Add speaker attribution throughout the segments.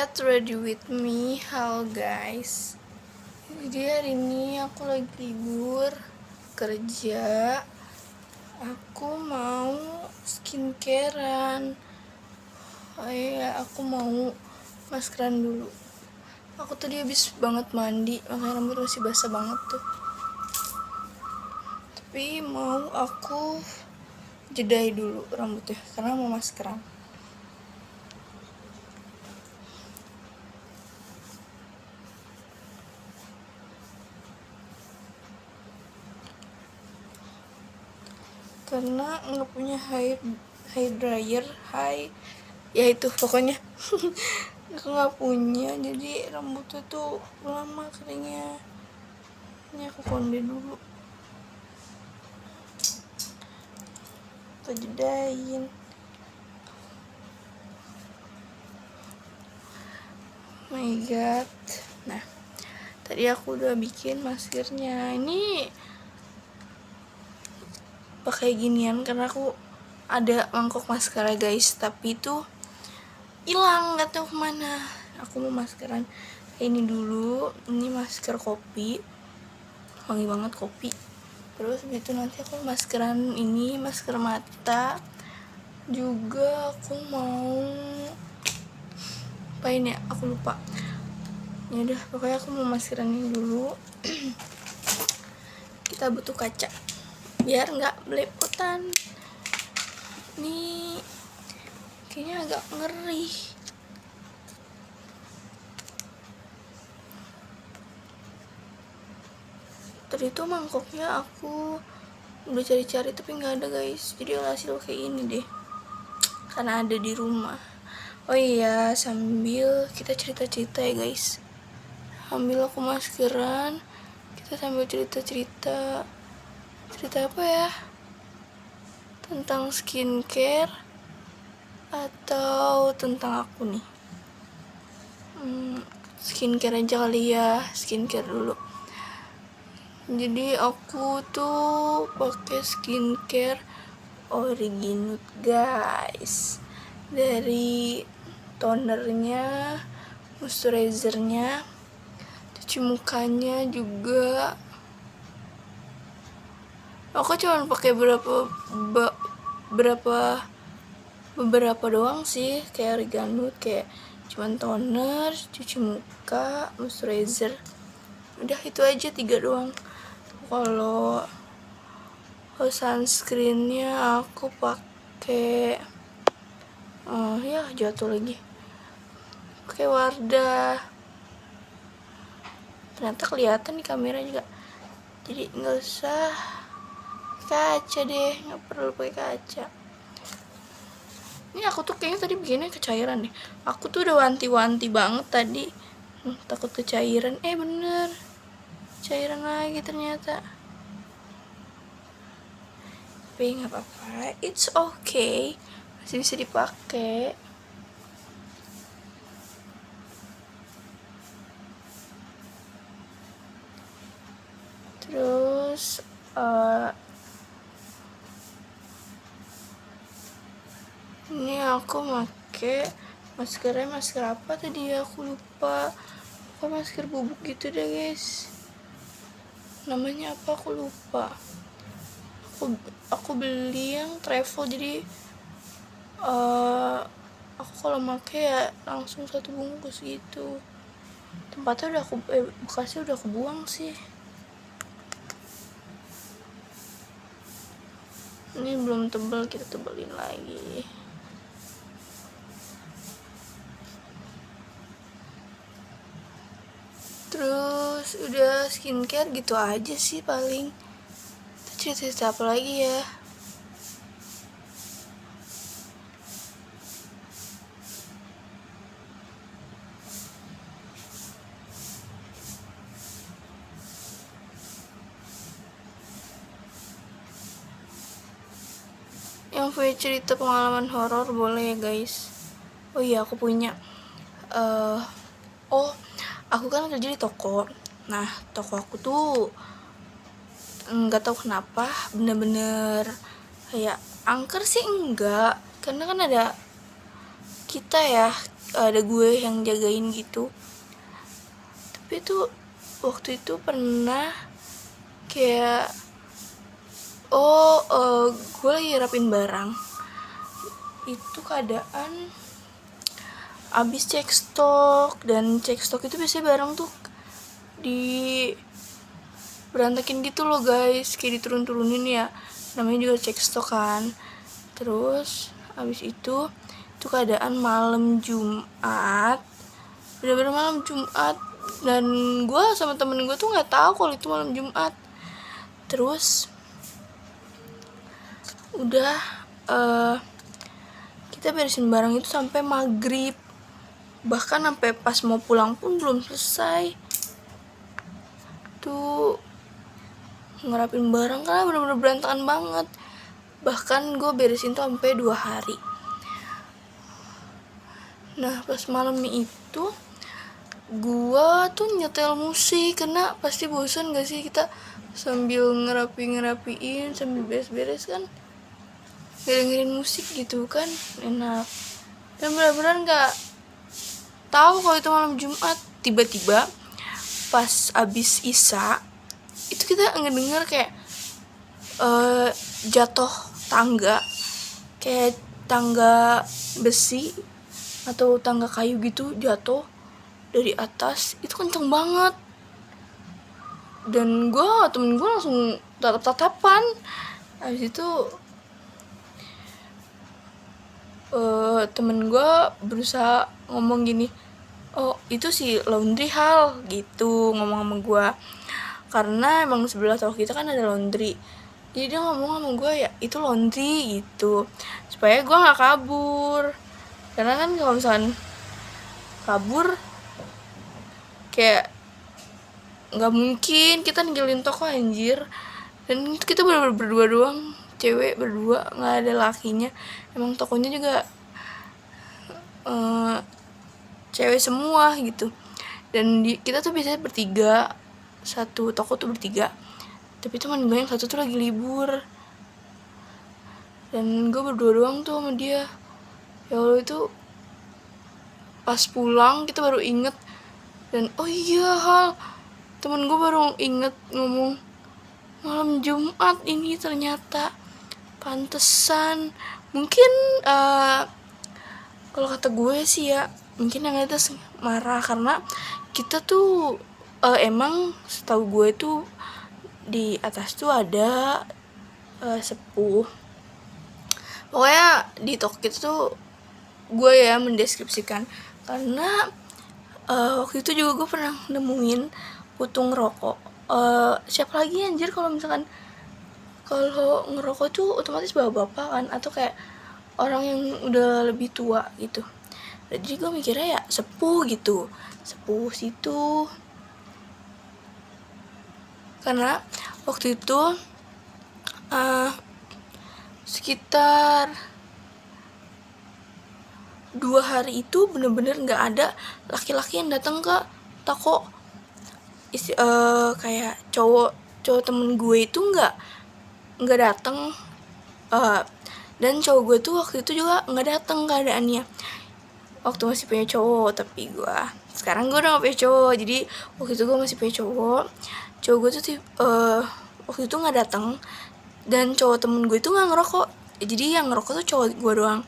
Speaker 1: Get ready with me. Halo guys, jadi hari ini aku lagi libur kerja. Aku mau skincarean. Oh iya, aku mau maskeran dulu. Aku tadi habis banget mandi, makanya rambut masih basah banget tuh. Tapi mau aku jedai dulu rambutnya karena mau maskeran. Karena nggak punya hair dryer, ya itu pokoknya aku nggak punya, jadi rambutnya tuh lama keringnya. Ini aku konde dulu, aku jedain. My god. Nah, tadi aku udah bikin maskernya. Ini pakai ginian karena aku ada mangkok maskara guys, tapi itu hilang, nggak tahu kemana. Aku mau maskeran ini dulu. Ini masker kopi, wangi banget kopi. Terus itu nanti aku maskeran ini, masker mata juga. Aku mau apa ini ya, aku lupa. Ya udah, pokoknya aku mau maskeran ini dulu. Kita butuh kaca biar nggak belepotan. Nih kayaknya agak ngeri. Tadi tuh mangkoknya aku udah cari-cari tapi nggak ada guys, jadi hasil kayak ini deh karena ada di rumah. Oh iya, sambil kita cerita-cerita ya guys, sambil aku maskeran kita sambil cerita apa ya, tentang skincare atau tentang aku nih. Skincare aja kali ya, skincare dulu. Jadi aku tuh pakai skincare Originut guys, dari tonernya, moisturizernya, cuci mukanya juga. Aku cuma pakai beberapa doang sih, kayak Originut, kayak cuman toner, cuci muka, moisturizer. Udah itu aja 3 doang. Kalau sunscreennya aku pakai ya jatuh lagi, pakai Wardah. Ternyata kelihatan di kamera juga, jadi nggak usah kaca deh, nggak perlu pakai kaca. Ini aku tuh kayaknya tadi bikinnya kecairan deh. Aku tuh udah wanti-wanti banget tadi, takut kecairan. Bener, cairan lagi ternyata. Tapi nggak apa-apa, it's okay, masih bisa dipakai. Terus ini aku pakai masker apa tadi ya, aku lupa. Apa masker bubuk gitu deh guys, namanya apa aku lupa. Aku beli yang travel, jadi aku kalau pakai ya langsung 1 bungkus gitu. Tempatnya udah bekasnya udah aku buang sih. Ini belum tebal, kita tebelin lagi. Terus udah skincare gitu aja sih paling. Cerita apa lagi ya? Yang punya cerita pengalaman horor boleh ya guys. Oh iya, aku punya. Aku kan kerja di toko. Nah, toko aku tuh nggak tahu kenapa bener-bener kayak angker sih enggak, karena kan ada kita ya, ada gue yang jagain gitu. Tapi tuh waktu itu pernah kayak gue lagi rapin barang, itu keadaan abis cek stok, dan cek stok itu biasanya barang tuh di berantakin gitu loh guys, kayak diturun-turunin ya, namanya juga cek stok kan. Terus abis itu keadaan malam Jumat, bener-bener malam Jumat, dan gue sama temen gue tuh nggak tahu kalau itu malam Jumat. Terus udah kita beresin barang itu sampai maghrib, bahkan sampai pas mau pulang pun belum selesai tuh ngerapin barang karena bener-bener berantakan banget. Bahkan gue beresin tuh sampai 2 hari. Nah pas malam itu gue tuh nyetel musik, karena pasti bosan gak sih kita sambil ngerapiin sambil beres-beres kan, dengerin musik gitu kan enak. Dan benar-benar nggak tahu kalau itu malam Jumat, tiba-tiba pas abis Isya itu kita ngedenger kayak jatuh tangga, kayak tangga besi atau tangga kayu gitu jatuh dari atas, itu kenceng banget. Dan temen gue langsung tatap-tatapan. Habis itu temen gue berusaha ngomong gini, oh itu si laundry hal gitu, ngomong sama gue, karena emang sebelah toko kita kan ada laundry. Jadi dia ngomong sama gue, ya itu laundry gitu, supaya gue nggak kabur. Karena kan kalau misalkan kabur kayak nggak mungkin kita ninggalin toko anjir. Dan itu kita bener-bener berdua doang, cewek berdua, nggak ada lakinya. Emang tokonya juga cewek semua gitu. Dan kita tuh biasanya bertiga, satu toko tuh bertiga, tapi teman gue yang satu tuh lagi libur, dan gue berdua doang tuh sama dia. Ya Allah, itu pas pulang kita baru inget. Dan oh iya hal, temen gue baru inget ngomong, malam Jumat ini ternyata, pantesan. Mungkin kalau kata gue sih ya, mungkin yang ada marah karena kita tuh emang setahu gue tuh di atas tuh ada sepuh. Pokoknya di toko kita tuh gue ya mendeskripsikan, karena waktu itu juga gue pernah nemuin putung rokok. Siapa lagi anjir kalau misalkan kalau ngerokok tuh otomatis bapak-bapak kan, atau kayak orang yang udah lebih tua gitu. Jadi gue mikirnya ya sepuh gitu, sepuh situ. Karena waktu itu sekitar 2 hari itu bener-bener nggak ada laki-laki yang datang ke toko. Kayak cowok temen gue itu nggak datang, dan cowok gue tuh waktu itu juga nggak datang keadaannya, waktu masih punya cowok. Tapi sekarang gue udah nggak punya cowok, jadi waktu itu gue masih punya cowok gue tuh waktu itu nggak datang, dan cowok temen gue itu nggak ngerokok, jadi yang ngerokok tuh cowok gue doang.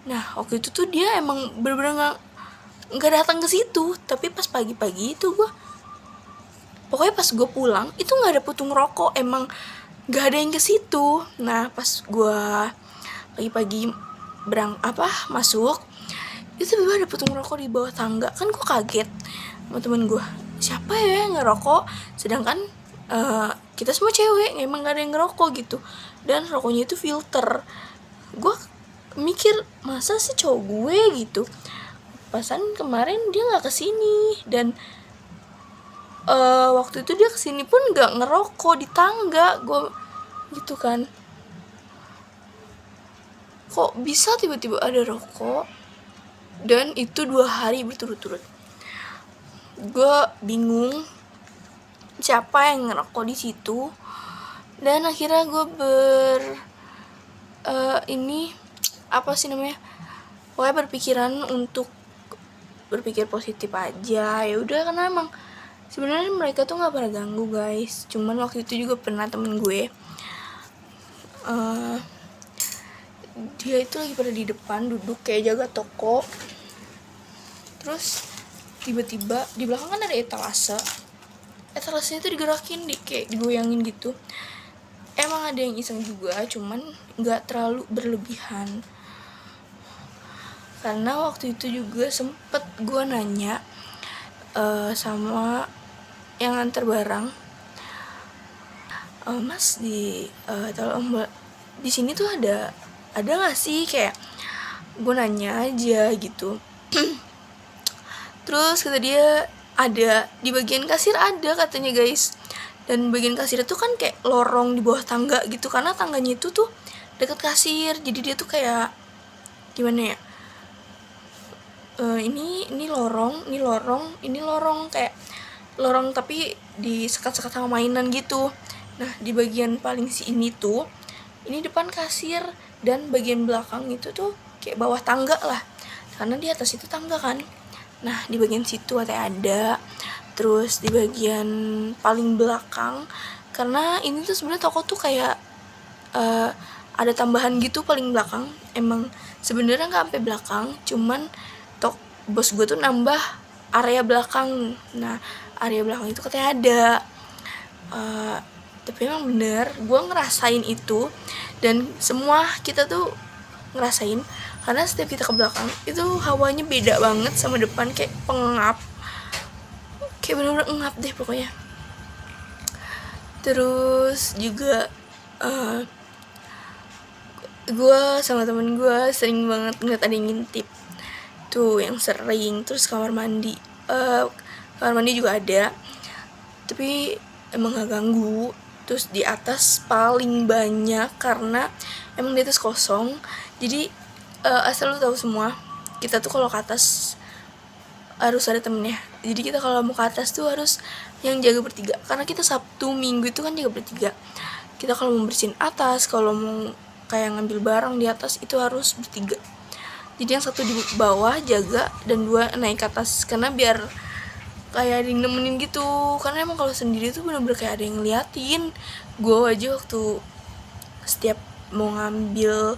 Speaker 1: Nah waktu itu tuh dia emang bener-bener nggak datang ke situ. Tapi pas pagi-pagi itu pokoknya pas gue pulang itu nggak ada putung rokok, emang nggak ada yang ke situ. Nah pas gue pagi-pagi masuk, itu tiba-tiba ada putung rokok di bawah tangga. Kan gue kaget sama temen gue, siapa ya yang ngerokok, sedangkan kita semua cewek, emang gak ada yang ngerokok gitu. Dan rokoknya itu filter. Gue mikir, masa sih cowok gue gitu, pasan kemarin dia gak kesini, dan waktu itu dia kesini pun gak ngerokok di tangga. Gue gitu kan, kok bisa tiba-tiba ada rokok, dan itu 2 hari berturut-turut. Gue bingung siapa yang ngerokok di situ. Dan akhirnya gue pokoknya berpikiran untuk berpikir positif aja. Ya udah, karena emang sebenarnya mereka tuh nggak pernah ganggu guys. Cuman waktu itu juga pernah temen gue dia itu lagi pada di depan duduk kayak jaga toko, terus tiba-tiba di belakang kan ada etalasenya itu digerakin, kayak digoyangin gitu. Emang ada yang iseng juga, cuman nggak terlalu berlebihan. Karena waktu itu juga sempet gue nanya sama yang antar barang, mas tolong di sini tuh ada nggak sih, kayak gue nanya aja gitu. Terus kata dia ada di bagian kasir, ada katanya guys. Dan bagian kasir itu kan kayak lorong di bawah tangga gitu, karena tangganya itu tuh deket kasir. Jadi dia tuh kayak gimana ya, ini lorong kayak lorong tapi disekat-sekat sama mainan gitu. Nah di bagian paling ini tuh, ini depan kasir, dan bagian belakang itu tuh kayak bawah tangga lah, karena di atas itu tangga kan. Nah di bagian situ ada. Terus di bagian paling belakang, karena ini tuh sebenarnya toko tuh kayak ada tambahan gitu paling belakang. Emang sebenarnya nggak sampai belakang, cuman bos gue tuh nambah area belakang. Nah area belakang itu katanya ada. Tapi emang bener, gue ngerasain itu, dan semua kita tuh ngerasain, karena setiap kita ke belakang itu hawanya beda banget sama depan, kayak pengap, kayak bener-bener ngap deh pokoknya. Terus juga gue sama temen gue sering banget ngeliat ada yang ngintip tuh, yang sering. Terus kamar mandi juga ada, tapi emang gak ganggu. Terus di atas paling banyak, karena emang di atas kosong. Jadi asal lu tahu semua, kita tuh kalau ke atas harus ada temennya. Jadi kita kalau mau ke atas tuh harus yang jaga bertiga, karena kita Sabtu Minggu itu kan jaga bertiga. Kita kalau mau bersihin atas, kalau mau kayak ngambil barang di atas, itu harus bertiga. Jadi yang satu di bawah jaga, dan 2 naik ke atas, karena biar kayak ada yang nemenin gitu. Karena emang kalau sendiri tuh bener-bener kayak ada yang ngeliatin. Gue aja waktu setiap mau ngambil,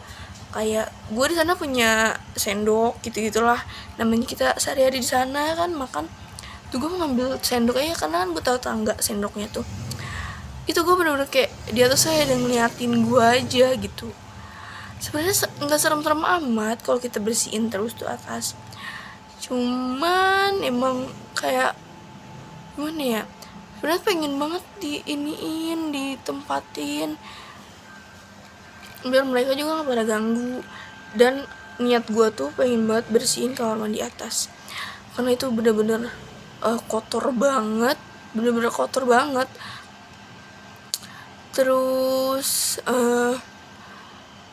Speaker 1: kayak gue di sana punya sendok gitu-gitulah, namanya kita sehari-hari di sana kan makan tuh. Gue mau ngambil sendok aja, karena kan gue tahu tangga sendoknya tuh. Itu gue bener-bener kayak di atas saya ada ngeliatin gue aja gitu. Sebenarnya nggak serem-serem amat kalau kita bersihin terus tuh atas. Cuman emang kayak gimana ya, sebenarnya pengen banget ditempatin biar mereka juga gak pada ganggu. Dan niat gue tuh pengen banget bersihin kamar mandi atas, karena itu bener-bener kotor banget, bener-bener kotor banget. Terus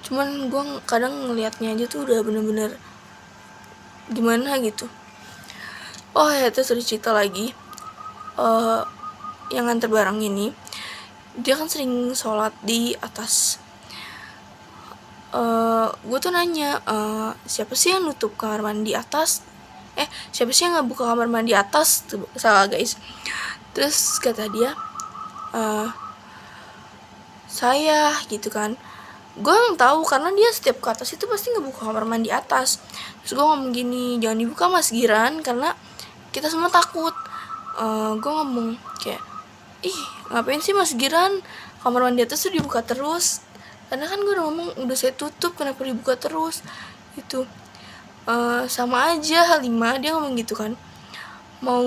Speaker 1: cuman gue kadang ngeliatnya aja tuh udah bener-bener gimana gitu. Oh ya, terus ada cerita lagi. Yang antar barang ini, dia kan sering sholat di atas. Gue tuh nanya, siapa sih yang nutup kamar mandi atas? Siapa sih yang nggak buka kamar mandi atas? Tuh, salah guys. Terus kata dia, saya gitu kan. Gue nggak tahu, karena dia setiap ke atas itu pasti ngebuka kamar mandi atas. Terus gue ngomong gini, jangan dibuka Mas Giran, karena kita semua takut. Gue ngomong kayak, ih ngapain sih Mas Giran, kamar mandi atas tuh dibuka terus, karena kan gue udah ngomong udah saya tutup, kenapa dibuka terus itu. Sama aja Halimah, dia ngomong gitu kan, mau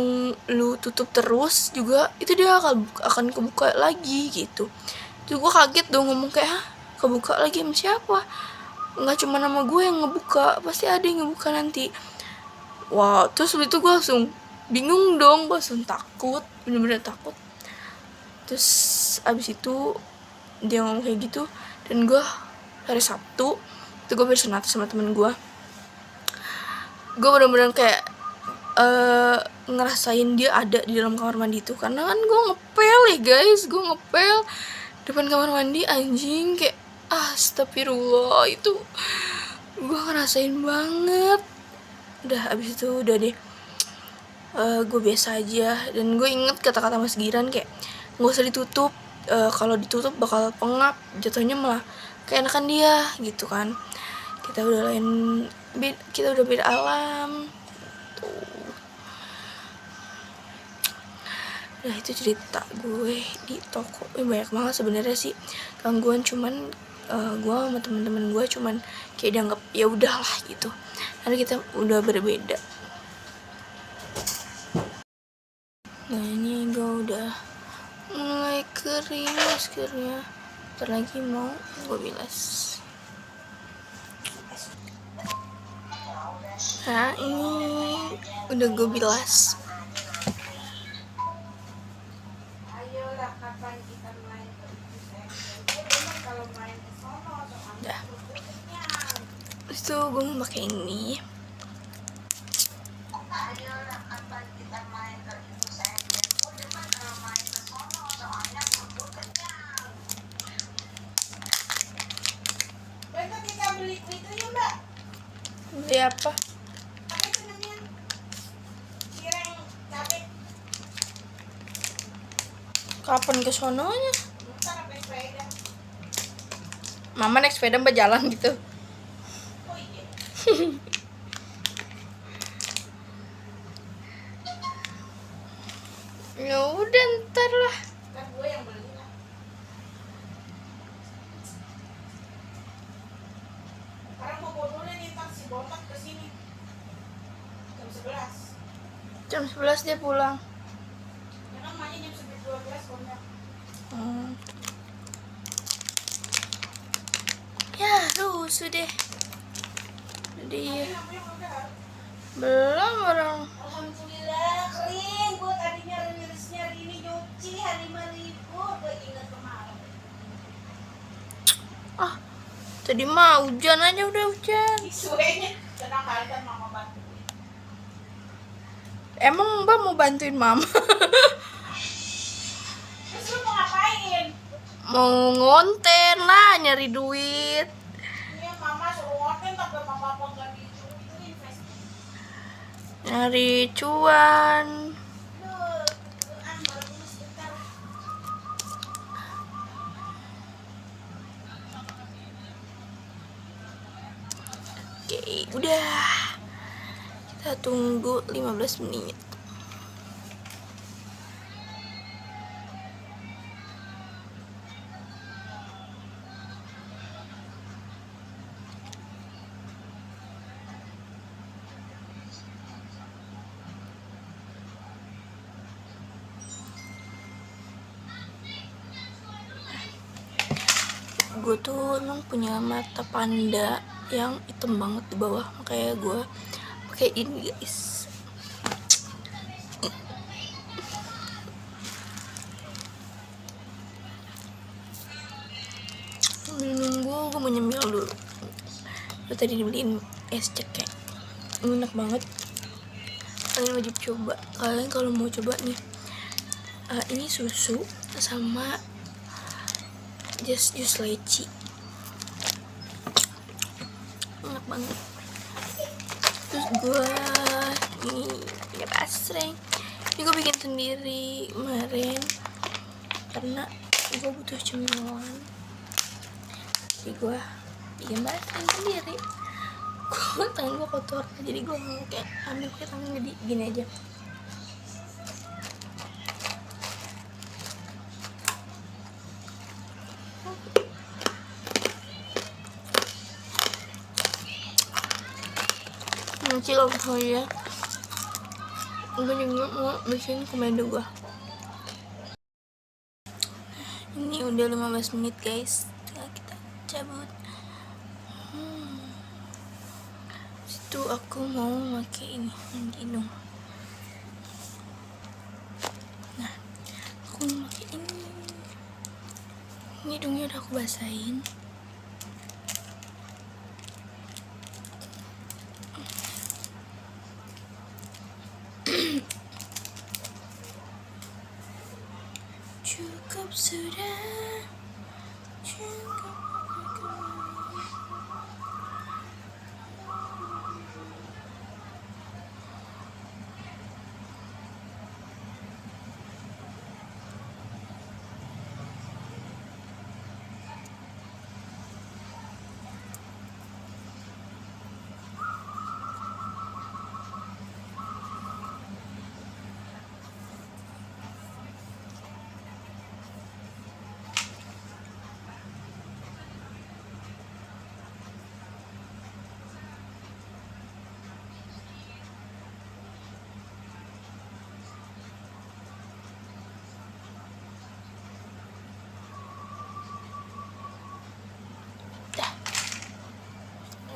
Speaker 1: lu tutup terus juga itu dia akan kebuka lagi gitu. Terus gue kaget dong, ngomong kayak, hah kebuka lagi sama siapa? Nggak cuma nama gue yang ngebuka, pasti ada yang ngebuka nanti. Wah, terus itu gue langsung bingung dong, gue langsung takut, bener-bener takut. Terus abis itu dia ngomong kayak gitu, dan gue hari Sabtu itu gue bersunat sama temen gue bener-bener kayak ngerasain dia ada di dalam kamar mandi itu. Karena kan gue ngepel ya guys, gue ngepel depan kamar mandi, anjing, kayak astagfirullah, itu gue ngerasain banget. Udah abis itu udah deh, gue biasa aja. Dan gue inget kata-kata Mas Giran kayak nggak usah ditutup, kalau ditutup bakal pengap, jatuhnya malah keenakan dia gitu kan. Kita udah beda alam tuh. Nah itu cerita gue di toko. Banyak banget sebenarnya sih gangguan, cuman gue sama teman-teman gue cuman kayak dianggap ya udahlah gitu karena kita udah berbeda. Nah ini gue udah mulai kering maskernya, ntar lagi mau gue bilas. Nah ini udah gue bilas. Udah. Terus tuh gue mau pakai ini. Beli apa? Kapan ke sononya? Mama naik sepeda mbak jalan gitu. Ya udah ntar lah. Kan gue yang beli lah. Sekarang mau bodohnya nih taksi botak ke sini. Jam 11 dia pulang. Memang mainnya jam 12 botak. Ya rusuh deh. Jadi belum orang. Alhamdulillah kering. Gue tadinya rilisnya ini nyuci 5.000. Gue ingat kemarin. Tadi mah hujan aja, udah hujan. Isuenya tenang kali kan mama bantuin. Emang mbak mau bantuin mama? Terus lu mau ngapain? Mau ngonten lah, nyari duit. Iya mama suruh ngonten tapi mama apa nggak invest. Nyari cuan. Oke, udah. Kita tunggu 15 menit. Gue tuh emang punya mata panda yang hitam banget di bawah, makanya gue pakai ini guys. Nunggu gue mau nyemil dulu. Gue tadi dibeliin es cekek, enak banget. Kalian wajib coba. Kalian kalau mau coba nih, ini susu sama jus leci, enak banget. Terus gue ini punya basreng, ini gue bikin sendiri kemarin karena gue butuh cemilan, jadi gue bikin basreng sendiri. Tangan gue kotor, jadi gue mau kayak ambil pakai tangan, jadi gini aja. Nanti kalau ya gue juga mau bikin komedo gue. Ini udah 15 menit guys, tinggal kita cabut. Situ aku mau pakai ini yang hidung. Nah aku mau pakai ini hidungnya udah aku basahin. Cukup sudah, cukup.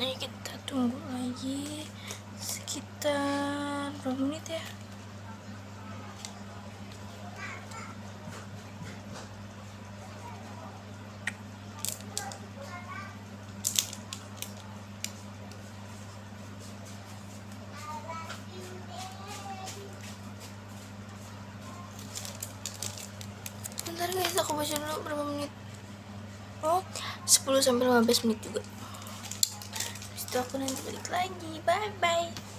Speaker 1: Ini kita tunggu lagi sekitar berapa menit ya? Bentar guys, aku baca dulu berapa menit. Oh, 10 sampai 15 menit juga. Habis itu aku nanti balik lagi. Bye bye.